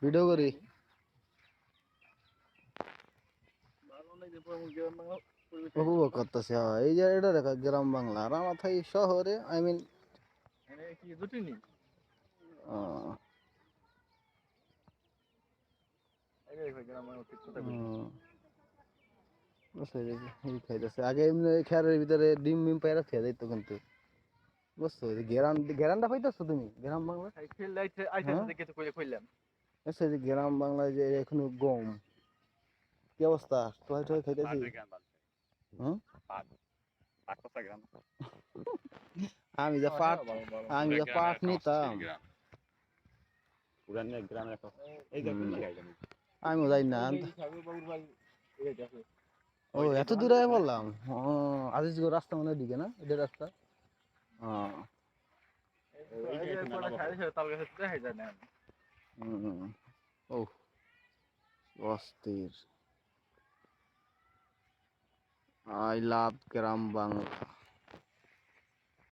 Video করি। উপভোগ করতেছে এই যে এটা দেখা গ্রাম বাংলা, আর আমার থাই শহরে, আই মিন কি জুটিনি খাইতেছে আগে এমনি খেয়ারের ভিতরে ডিম মিম পায়রা খেয়ে যাইতো কিন্তু, বুঝছো? গেরানটা পাইতেছো তুমি গ্রাম বাংলা? আচ্ছা, যে গ্রাম বাংলায় যে এখনো গম, কি অবস্থা? তোমার খাইতেছি। হুম, আমি যা পাট আমি যা পাট নিতাম, আমি যাই না। ও এত দূরে বললাম। ও আজিজগড় রাস্তা মনে হয় দিকে না, এটা রাস্তা। ও অস্থির। I love gram Bangla.